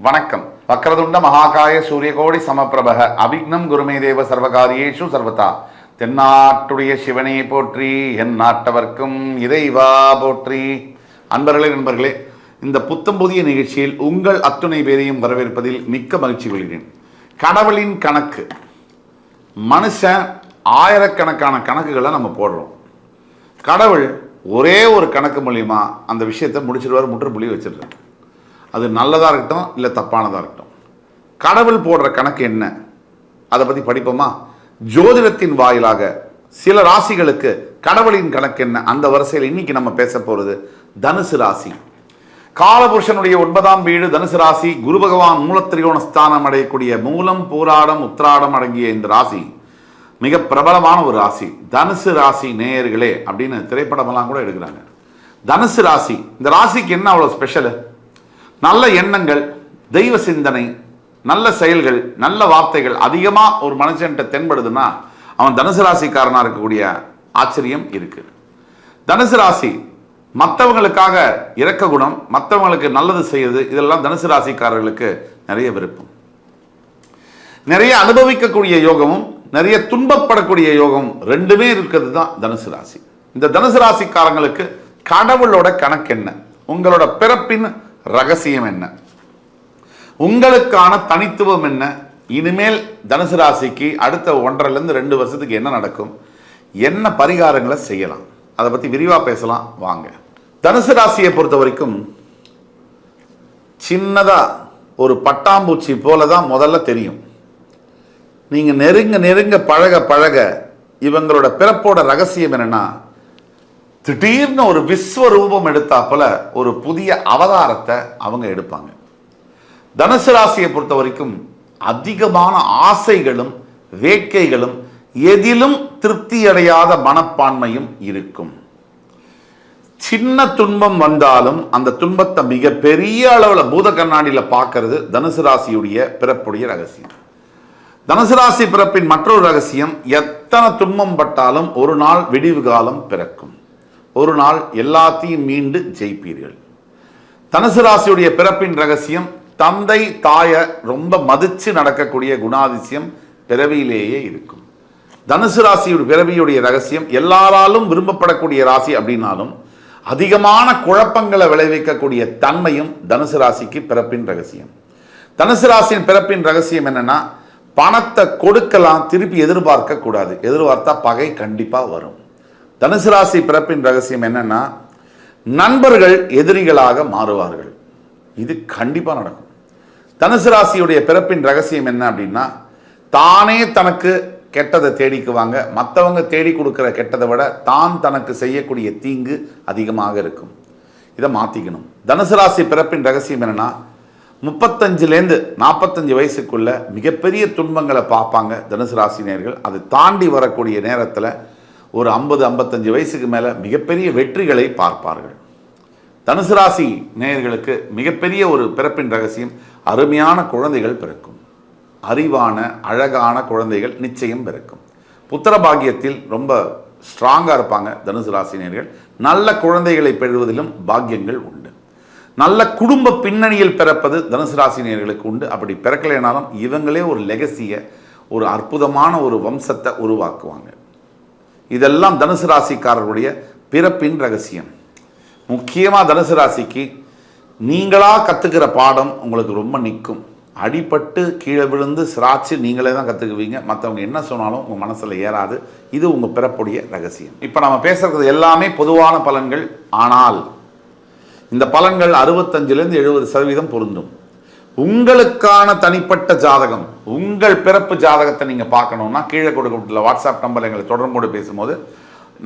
வணக்கம். வக்ரதுண்ட மகாகாய சூரியகோடி சமப்பிரபக அபிக்னம் குருமே தேவ சர்வகாரியேஷு சர்வதா. தென்னாட்டுடைய சிவனே போற்றி, என் நாட்டவர்க்கும் இறைவா போற்றி. நண்பர்களே, இந்த புத்தம் புதிய நிகழ்ச்சியில் உங்கள் அத்துணை பேரையும் வரவேற்பதில் மிக்க மகிழ்ச்சி கொள்கிறேன். கடவுளின் கணக்கு. மனுஷன் ஆயிரக்கணக்கான கணக்குகளை நம்ம போடுறோம். கடவுள் ஒரே ஒரு கணக்கு மூலியமா அந்த விஷயத்தை முடிச்சிடுவார், முற்றுப்புள்ளி வச்சிடுறார். அது நல்லதாக இருக்கட்டும், இல்லை தப்பானதாக இருக்கட்டும். கடவுள் போடுற கணக்கு என்ன, அதை பற்றி படிப்போமா? ஜோதிடத்தின் வாயிலாக சில ராசிகளுக்கு கடவுளின் கணக்கு என்ன, அந்த வரிசையில் இன்னைக்கு நம்ம பேச போகிறது தனுசு ராசி. காலபுருஷனுடைய 9ஆம் வீடு தனுசு ராசி. குரு பகவான் மூலத்திரிகோண ஸ்தானம் அடையக்கூடிய மூலம், பூராடம், உத்திராடம் அடங்கிய இந்த ராசி மிக பிரபலமான ஒரு ராசி. தனுசு ராசி நேயர்களே அப்படின்னு திரைப்படமெல்லாம் கூட எடுக்கிறாங்க. தனுசு ராசி, இந்த ராசிக்கு என்ன அவ்வளோ ஸ்பெஷலு? நல்ல எண்ணங்கள், தெய்வ சிந்தனை, நல்ல செயல்கள், நல்ல வார்த்தைகள் அதிகமாக ஒரு மனுஷன்கிட்ட தென்படுதுன்னா அவன் தனுசு ராசிக்காரனாக இருக்கக்கூடிய ஆச்சரியம் இருக்கு. தனுசு ராசி மற்றவங்களுக்காக இரக்க குணம், மற்றவங்களுக்கு நல்லது செய்யுது, இதெல்லாம் தனுசு ராசிக்காரர்களுக்கு நிறைய விருப்பம். நிறைய அனுபவிக்கக்கூடிய யோகமும் நிறைய துன்பப்படக்கூடிய யோகம் ரெண்டுமே இருக்கிறது தான் தனுசு ராசி. இந்த தனுசு ராசிக்காரங்களுக்கு கடவுளோட கணக்கு என்ன, உங்களோட பிறப்பின் ரகசியம் என்ன, உங்களுக்கான தனித்துவம் என்ன, இனிமேல் தனுசு ராசிக்கு அடுத்த 1.5 வருஷத்துக்கு என்ன நடக்கும், என்ன பரிகாரங்களை செய்யலாம், அதை பற்றி விரிவாக பேசலாம் வாங்க. தனுசு ராசியை பொறுத்த வரைக்கும் சின்னதாக ஒரு பட்டாம்பூச்சி போல தான் முதல்ல தெரியும். நீங்கள் நெருங்க பழக பழக இவங்களோட பிறப்போட ரகசியம் என்னன்னா, திடீர்னு ஒரு விஸ்வரூபம் எடுத்தாப்பல ஒரு புதிய அவதாரத்தை அவங்க எடுப்பாங்க. தனுசு ராசியை பொறுத்த வரைக்கும் அதிகமான ஆசைகளும் வேட்கைகளும், எதிலும் திருப்தி அடையாத மனப்பான்மையும் இருக்கும். சின்ன துன்பம் வந்தாலும் அந்த துன்பத்தை மிக பெரிய அளவில் பூத கண்ணாடியில் பார்க்கறது தனுசு ராசியுடைய பிறப்புடைய ரகசியம். தனுசு ராசி பிறப்பின் மற்றொரு ரகசியம், எத்தனை துன்பம் பட்டாலும் ஒரு நாள் விடிவு காலம் பிறக்கும், ஒரு நாள் எல்லாத்தையும் மீண்டு ஜெயிப்பீர்கள். தனுசு ராசியுடைய பிறப்பின் ரகசியம், தந்தை தாயை ரொம்ப மதிச்சு நடக்கக்கூடிய குணாதிசயம் பிறவியிலேயே இருக்கும். தனுசு ராசியுடைய பிறவியுடைய ரகசியம், எல்லாராலும் விரும்பப்படக்கூடிய ராசி அப்படின்னாலும் அதிகமான குழப்பங்களை விளைவிக்கக்கூடிய தன்மையும் தனுசு ராசிக்கு பிறப்பின் ரகசியம். தனுசு ராசியின் பிறப்பின் ரகசியம் என்னன்னா, பணத்தை கொடுக்கலாம், திருப்பி எதிர்பார்க்க கூடாது, எதிர்பார்த்தா பகை கண்டிப்பா வரும். தனுசு ராசி பிறப்பின் ரகசியம் என்னன்னா, நண்பர்கள் எதிரிகளாக மாறுவார்கள், இது கண்டிப்பா நடக்கும். தனுசு ராசியுடைய பிறப்பின் ரகசியம் என்ன அப்படின்னா, தானே தனக்கு கெட்டதை தேடிக்குவாங்க, மற்றவங்க தேடி கொடுக்கிற கெட்டதை விட தான் தனக்கு செய்யக்கூடிய தீங்கு அதிகமாக இருக்கும். இதை மாற்றிக்கணும். தனுசு ராசி பிறப்பின் ரகசியம் என்னன்னா, 35லேருந்து 45 வயசுக்குள்ள மிகப்பெரிய துன்பங்களை பார்ப்பாங்க தனுசு ராசினியர்கள். அதை தாண்டி வரக்கூடிய நேரத்தில் ஒரு 50-55 வயசுக்கு மேலே மிகப்பெரிய வெற்றிகளை பார்ப்பார்கள். தனுசு ராசி நேயர்களுக்கு மிகப்பெரிய ஒரு பிறப்பின் ரகசியம், அருமையான குழந்தைகள் பிறக்கும், அறிவான அழகான குழந்தைகள் நிச்சயம் பிறக்கும். புத்திர பாக்கியத்தில் ரொம்ப ஸ்ட்ராங்காக இருப்பாங்க தனுசு ராசினியர்கள். நல்ல குழந்தைகளை பெறுவதிலும் பாக்கியங்கள் உண்டு. நல்ல குடும்ப பின்னணியில் பிறப்பது தனுசு ராசினியர்களுக்கு உண்டு. அப்படி பிறக்கலைனாலும் இவங்களே ஒரு லெகசியை, ஒரு அற்புதமான ஒரு வம்சத்தை உருவாக்குவாங்க. இதெல்லாம் தனுசு ராசிக்காரர்களுடைய பிறப்பின் ரகசியம். முக்கியமாக தனுசு ராசிக்கு நீங்களாக கற்றுக்கிற பாடம் உங்களுக்கு ரொம்ப நிற்கும். அடிபட்டு கீழே விழுந்து சிராச்சு நீங்களே தான் கற்றுக்குவீங்க, மற்றவங்க என்ன சொன்னாலும் உங்கள் மனசில் ஏறாது. இது உங்கள் பிறப்புடைய ரகசியம். இப்போ நம்ம பேசுகிறது எல்லாமே பொதுவான பலன்கள். ஆனால் இந்த பலன்கள் 65லேருந்து 70% பொருந்தும். உங்களுக்கான தனிப்பட்ட ஜாதகம், உங்கள் பிறப்பு ஜாதகத்தை நீங்கள் பார்க்கணுன்னா கீழே கொடுக்கப்பட்டுள்ள வாட்ஸ்அப் நம்பர் எங்களை தொடர்பு கொண்டு பேசும்போது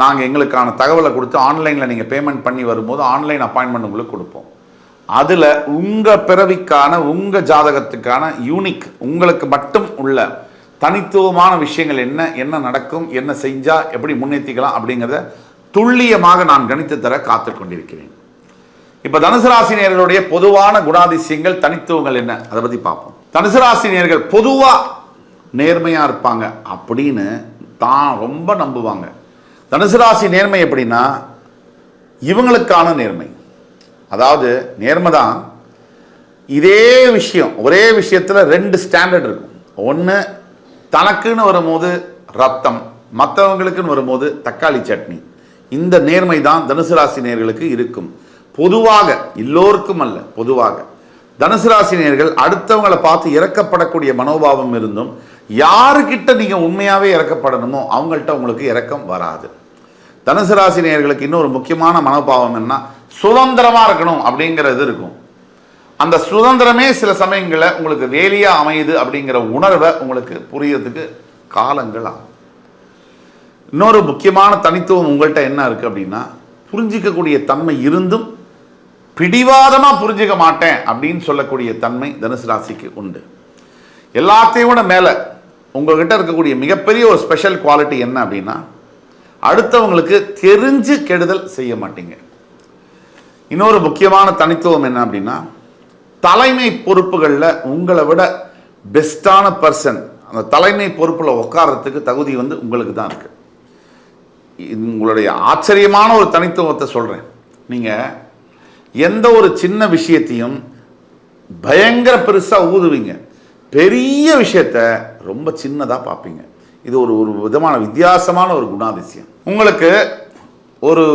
நாங்கள் எங்களுக்கான தகவலை கொடுத்து ஆன்லைனில் நீங்கள் பேமெண்ட் பண்ணி வரும்போது ஆன்லைன் அப்பாயின்மெண்ட் உங்களுக்கு கொடுப்போம். அதில் உங்கள் பிறவிக்கான, உங்கள் ஜாதகத்துக்கான யூனிக், உங்களுக்கு மட்டும் உள்ள தனித்துவமான விஷயங்கள் என்ன, என்ன நடக்கும், என்ன செஞ்சால் எப்படி முன்னேற்றிக்கலாம் அப்படிங்கிறத துல்லியமாக நான் கணித்து தர காத்து கொண்டிருக்கிறேன். இப்போ தனுசு ராசினியர்களுடைய பொதுவான குணாதிசயங்கள், தனித்துவங்கள் என்ன, அதை பற்றி பார்ப்போம். தனுசு ராசினியர்கள் பொதுவாக நேர்மையாக இருப்பாங்க அப்படின்னு தான் ரொம்ப நம்புவாங்க. தனுசு ராசி நேர்மை எப்படின்னா, இவங்களுக்கான நேர்மை, அதாவது நேர்மை தான் இதே விஷயம் ஒரே விஷயத்தில் 2 ஸ்டாண்டர்ட் இருக்கும். ஒன்று தனக்குன்னு வரும்போது ரத்தம், மற்றவங்களுக்குன்னு வரும்போது தக்காளி சட்னி. இந்த நேர்மை தான் தனுசு ராசி நேயர்களுக்கு இருக்கும். பொதுவாக எல்லோருக்கும் அல்ல, பொதுவாக தனுசு ராசி நேயர்கள் அடுத்தவங்களை பார்த்து இறக்கப்படக்கூடிய மனோபாவம் இருந்தும் யாருக்கிட்ட நீங்கள் உண்மையாகவே இறக்கப்படணுமோ அவங்கள்ட்ட உங்களுக்கு இறக்கம் வராது. தனுசு ராசி நேயர்களுக்கு இன்னொரு முக்கியமான மனோபாவம் என்ன, சுதந்திரமாக இருக்கணும் அப்படிங்கிறது இருக்கும். அந்த சுதந்திரமே சில சமயங்களில் உங்களுக்கு வேலியாக அமையுது அப்படிங்கிற உணர்வை உங்களுக்கு புரியறதுக்கு காலங்கள் ஆகும். இன்னொரு முக்கியமான தனித்துவம் உங்கள்கிட்ட என்ன இருக்குது அப்படின்னா, புரிஞ்சிக்கக்கூடிய தன்மை இருந்தும் பிடிவாதமாக புரிஞ்சிக்க மாட்டேன் அப்படின்னு சொல்லக்கூடிய தன்மை தனுசு ராசிக்கு உண்டு. எல்லாத்தையும் விட மேலே உங்கள்கிட்ட இருக்கக்கூடிய மிகப்பெரிய ஒரு ஸ்பெஷல் குவாலிட்டி என்ன அப்படின்னா, அடுத்தவங்களுக்கு தெரிஞ்சு கெடுதல் செய்ய மாட்டீங்க. இன்னொரு முக்கியமான தனித்துவம் என்ன அப்படின்னா, தலைமை பொறுப்புகளில் உங்களை விட பெஸ்டான பர்சன் அந்த தலைமை பொறுப்பில் உட்கார்றதுக்கு தகுதி வந்து உங்களுக்கு தான் இருக்கு. உங்களுடைய ஆச்சரியமான ஒரு தனித்துவத்தை சொல்கிறேன். நீங்கள் எந்த ஒரு சின்ன விஷயத்தையும் பயங்கர பெருசாக ஊதுவீங்க, பெரிய விஷயத்த ரொம்ப சின்னதாக பார்ப்பீங்க. இது ஒரு விதமான வித்தியாசமான ஒரு குணாதிசயம். உங்களுக்கு ஒரு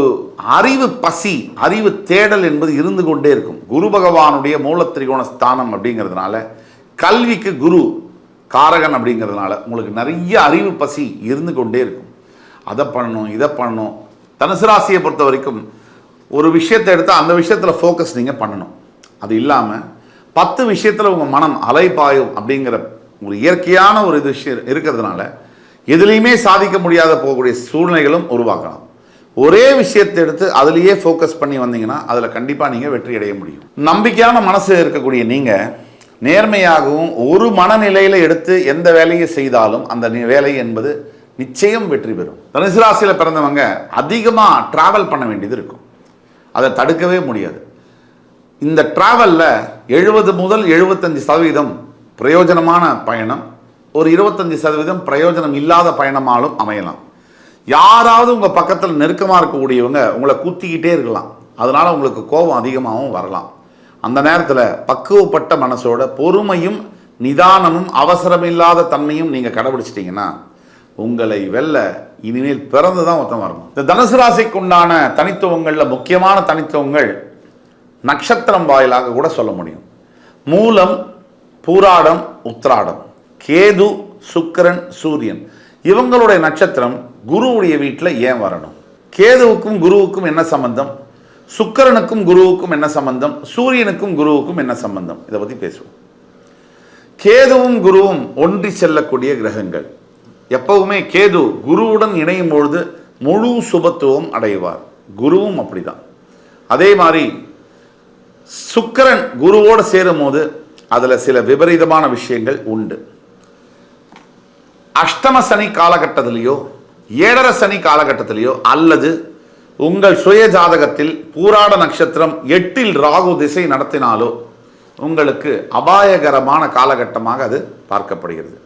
அறிவு பசி, அறிவு தேடல் என்பது இருந்து கொண்டே இருக்கும். குரு பகவானுடைய மூலத்திரிகோண ஸ்தானம் அப்படிங்கிறதுனால, கல்விக்கு குரு காரகன் அப்படிங்கிறதுனால உங்களுக்கு நிறைய அறிவு பசி இருந்து கொண்டே இருக்கும். அதை பண்ணணும், இதை பண்ணணும். தனுசு ராசியை பொறுத்த வரைக்கும் ஒரு விஷயத்தை எடுத்தால் அந்த விஷயத்தில் ஃபோக்கஸ் நீங்கள் பண்ணணும். அது இல்லாமல் 10 விஷயத்தில் உங்கள் மனம் அலைபாயும் அப்படிங்கிற ஒரு இயற்கையான ஒரு இது விஷயம் இருக்கிறதுனால எதுலேயுமே சாதிக்க முடியாத போகக்கூடிய சூழ்நிலைகளும் உருவாக்கலாம். ஒரே விஷயத்தை எடுத்து அதுலேயே ஃபோக்கஸ் பண்ணி வந்தீங்கன்னா அதில் கண்டிப்பாக நீங்கள் வெற்றி அடைய முடியும். நம்பிக்கையான மனசு இருக்கக்கூடிய நீங்கள் நேர்மையாகவும் ஒரு மனநிலையில் எடுத்து எந்த வேலையை செய்தாலும் அந்த வேலை என்பது நிச்சயம் வெற்றி பெறும். தனுசு ராசியில் பிறந்தவங்க அதிகமாக டிராவல் பண்ண வேண்டியது இருக்கும். அதை தடுக்கவே முடியாது. இந்த டிராவலில் 70 முதல் 75% பிரயோஜனமான பயணம், ஒரு 25% பிரயோஜனம் இல்லாத பயணமாலும் அமையலாம். யாராவது உங்கள் பக்கத்தில் நெருக்கமாக இருக்கக்கூடியவங்க உங்களை குத்திக்கிட்டே இருக்கலாம். அதனால் உங்களுக்கு கோபம் அதிகமாகவும் வரலாம். அந்த நேரத்தில் பக்குவப்பட்ட மனசோட பொறுமையும் நிதானமும் அவசரமில்லாத தன்மையும் நீங்கள் கடைபிடிச்சிட்டிங்கன்னா உங்களை வெல்ல இனிமேல் பிறந்து தான் ஒருத்தம் வரணும். இந்த தனுசு ராசிக்கு உண்டான தனித்துவங்களில் முக்கியமான தனித்துவங்கள் நட்சத்திரம் வாயிலாக கூட சொல்ல முடியும். மூலம், பூராடம், உத்திராடம், கேது, சுக்கிரன், சூரியன் இவங்களுடைய நட்சத்திரம் குருவுடைய வீட்டில் ஏன் வரணும்? கேதுவுக்கும் குருவுக்கும் என்ன சம்பந்தம்? சுக்கிரனுக்கும் குருவுக்கும் என்ன சம்பந்தம்? சூரியனுக்கும் குருவுக்கும் என்ன சம்பந்தம்? இதை பற்றி பேசுவோம். கேதுவும் குருவும் ஒன்றி செல்லக்கூடிய கிரகங்கள். எப்பவுமே கேது குருவுடன் இணையும் பொழுது முழு சுபத்துவம் அடைவார். குருவும் அப்படிதான். அதே மாதிரி சுக்கிரன் குருவோடு சேரும் போது அதில் சில விபரீதமான விஷயங்கள் உண்டு. அஷ்டம சனி காலகட்டத்திலேயோ 7.5 சனி காலகட்டத்திலேயோ அல்லது உங்கள் சுய ஜாதகத்தில் பூராட நட்சத்திரம் 8இல் ராகு திசை நடத்தினாலோ உங்களுக்கு அபாயகரமான காலகட்டமாக அது பார்க்கப்படுகிறது.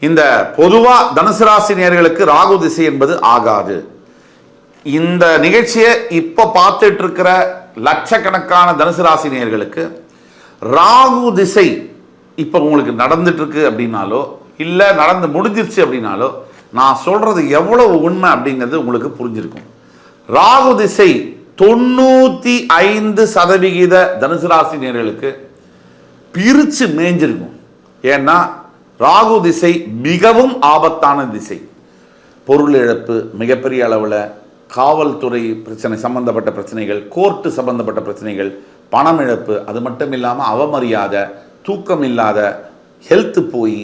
இந்த பொதுவாக தனுசு ராசி நேயர்களுக்கு ராகு திசை என்பது ஆகாது. இந்த நிகழ்ச்சியை இப்போ பார்த்துட்டு இருக்கிற லட்சக்கணக்கான தனுசு ராசி நேயர்களுக்கு ராகு திசை இப்போ உங்களுக்கு நடந்துட்டு இருக்கு அப்படின்னாலோ இல்லை நடந்து முடிஞ்சிருச்சு அப்படின்னாலோ நான் சொல்றது எவ்வளவு உண்மை அப்படிங்கிறது உங்களுக்கு புரிஞ்சிருக்கும். ராகு திசை 95% தனுசு ராசி நேயர்களுக்கு பிரிச்சு மேய்ஞ்சிருக்கும். ஏன்னா ராகு திசை மிகவும் ஆபத்தான திசை. பொருள் இழப்பு மிகப்பெரிய அளவில், காவல்துறை பிரச்சனை சம்பந்தப்பட்ட பிரச்சனைகள், கோர்ட்டு சம்பந்தப்பட்ட பிரச்சனைகள், பணம் இழப்பு, அது மட்டும் இல்லாமல் அவமரியாதை, தூக்கம் இல்லாத, ஹெல்த்து போய்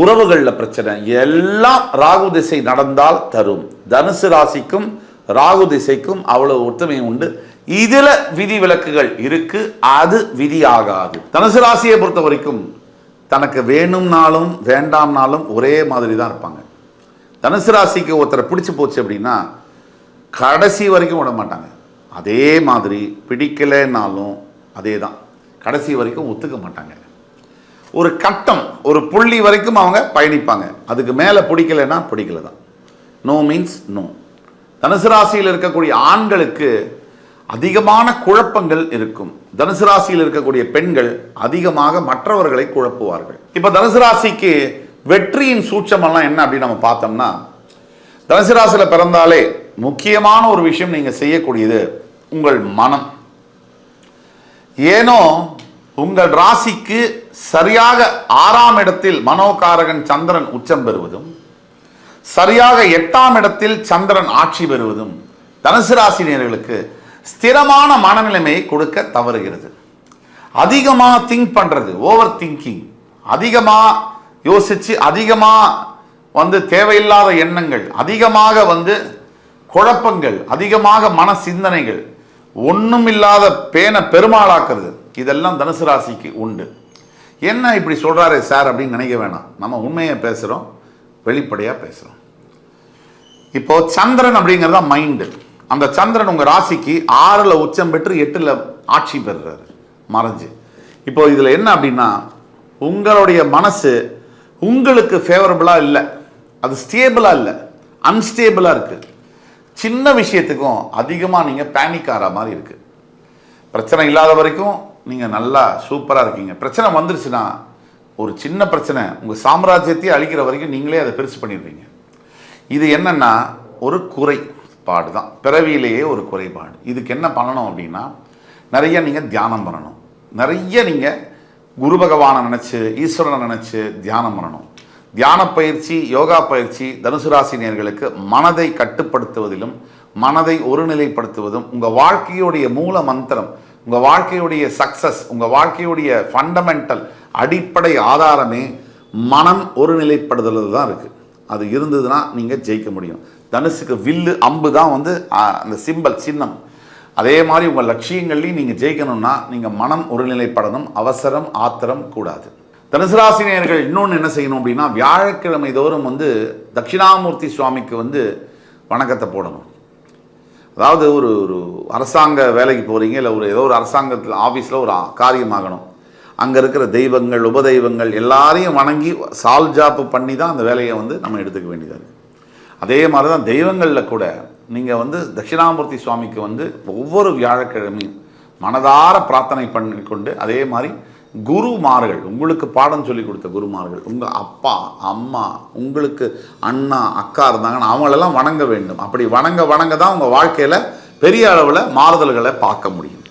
உறவுகளில் பிரச்சனை எல்லாம் ராகு திசை நடந்தால் தரும். தனுசு ராசிக்கும் ராகு திசைக்கும் அவ்வளவு ஒற்றுமை உண்டு. இதுல விதி விலக்குகள் இருக்கு, அது விதியாகாது. தனுசு ராசியை பொறுத்த வரைக்கும் தனக்கு வேணும்னாலும் வேண்டாம்னாலும் ஒரே மாதிரி தான் இருப்பாங்க. தனுசு ராசிக்கு ஒருத்தரை பிடிச்சு போச்சு அப்படின்னா கடைசி வரைக்கும் விட மாட்டாங்க. அதே மாதிரி பிடிக்கலைன்னாலும் அதே தான், கடைசி வரைக்கும் ஒத்துக்க மாட்டாங்க. ஒரு கட்டம், ஒரு புள்ளி வரைக்கும் அவங்க பயணிப்பாங்க. அதுக்கு மேலே பிடிக்கலைன்னா பிடிக்கல தான். No means no. தனுசு ராசியில் இருக்கக்கூடிய ஆண்களுக்கு அதிகமான குழப்பங்கள் இருக்கும். தனுசு ராசியில் இருக்கக்கூடிய பெண்கள் அதிகமாக மற்றவர்களை குழப்புவார்கள். இப்ப தனுசு ராசிக்கு வெற்றியின் சூட்சமெல்லாம் என்ன அப்படின்னு நம்ம பார்த்தோம்னா, தனுசு ராசியில பிறந்தாலே முக்கியமான ஒரு விஷயம் நீங்க செய்யக்கூடியது உங்கள் மனம். ஏனோ உங்கள் ராசிக்கு சரியாக 6ஆம் இடத்தில் மனோகாரகன் சந்திரன் உச்சம் பெறுவதும், சரியாக 8ஆம் இடத்தில் சந்திரன் ஆட்சி பெறுவதும் தனுசு ராசினியர்களுக்கு ஸ்திரமான மனநிலைமையை கொடுக்க தவறுகிறது. அதிகமாக திங்க் பண்றது, ஓவர் திங்கிங், அதிகமாக யோசிச்சு அதிகமாக தேவையில்லாத எண்ணங்கள், அதிகமாக குழப்பங்கள், அதிகமாக மன சிந்தனைகள், ஒன்றும் இல்லாத பெருமாளாக்குறது, இதெல்லாம் தனுசு ராசிக்கு உண்டு. என்ன இப்படி சொல்றாரு சார் அப்படின்னு நினைக்க வேணாம். நம்ம உண்மையை பேசுறோம், வெளிப்படையா பேசுறோம். இப்போ சந்திரன் அப்படிங்கிறதா மைண்டு. அந்த சந்திரன் உங்க ராசிக்கு 6ல் உச்சம் பெற்று 8ல் ஆட்சி பெறுறாரு மறைஞ்சு. இப்போ இதுல என்ன அப்படின்னா, உங்களுடைய மனசு உங்களுக்கு ஃபேவரபிளா இல்லை, அது ஸ்டேபிளா இல்லை, அன்ஸ்டேபிளா இருக்கு. சின்ன விஷயத்துக்கும் அதிகமாக நீங்க பேனிக் ஆகிற மாதிரி இருக்கு. பிரச்சனை இல்லாத வரைக்கும் நீங்க நல்லா சூப்பரா இருக்கீங்க. பிரச்சனை வந்துருச்சுன்னா, ஒரு சின்ன பிரச்சனை உங்க சாம்ராஜ்யத்தையே அழிக்கிற வரைக்கும் நீங்களே அதை பெருசு பண்ணிடுவீங்க. இது என்னன்னா ஒரு குறைபாடு தான், பிறவியிலேயே ஒரு குறைபாடு. இதுக்கு என்ன பண்ணணும் அப்படின்னா, நிறைய நீங்க தியானம் பண்ணணும். நிறைய நீங்க குரு பகவானை நினைச்சு, ஈஸ்வரனை நினைச்சு தியானம் பண்ணணும். தியான பயிற்சி, யோகா பயிற்சி தனுசு ராசினியர்களுக்கு மனதை கட்டுப்படுத்துவதிலும் மனதை ஒருநிலைப்படுத்துவதும், உங்க வாழ்க்கையுடைய மூல மந்திரம், உங்க வாழ்க்கையுடைய சக்சஸ், உங்க வாழ்க்கையுடைய ஃபண்டமெண்டல் அடிப்படை ஆதாரமே மனம் ஒருநிலைப்படுதல் தான் இருக்கு. அது இருந்ததுன்னா நீங்க ஜெயிக்க முடியும். தனுசுக்கு வில்லு அம்பு தான் அந்த சிம்பல், சின்னம். அதே மாதிரி உங்கள் லட்சியங்கள்லையும் நீங்கள் ஜெயிக்கணும்னா நீங்கள் மனம் ஒருநிலைப்படணும். அவசரம், ஆத்திரம் கூடாது. தனுசு ராசினியர்கள் இன்னொன்று என்ன செய்யணும் அப்படின்னா, வியாழக்கிழமை தோறும் தட்சிணாமூர்த்தி சுவாமிக்கு வணக்கத்தை போடணும். அதாவது ஒரு அரசாங்க வேலைக்கு போகிறீங்க, இல்லை ஏதோ ஒரு அரசாங்கத்தில் ஆஃபீஸில் ஒரு காரியமாகணும். அங்கே இருக்கிற தெய்வங்கள், உபதெய்வங்கள் எல்லாரையும் வணங்கி சால்ஜாப்பு பண்ணி தான் அந்த வேலையை நம்ம எடுத்துக்க வேண்டியதாக இருக்குது. அதே மாதிரி தான் தெய்வங்களில் கூட நீங்கள் தட்சிணாமூர்த்தி சுவாமிக்கு ஒவ்வொரு வியாழக்கிழமையும் மனதார பிரார்த்தனை பண்ணிக்கொண்டு, அதே மாதிரி குருமார்கள், உங்களுக்கு பாடம் சொல்லி கொடுத்த குருமார்கள், உங்கள் அப்பா அம்மா, உங்களுக்கு அண்ணா அக்கா இருந்தாங்கன்னா அவங்களெல்லாம் வணங்க வேண்டும். அப்படி வணங்க தான் உங்கள் வாழ்க்கையில் பெரிய அளவில் மாறுதல்களை பார்க்க முடியும்.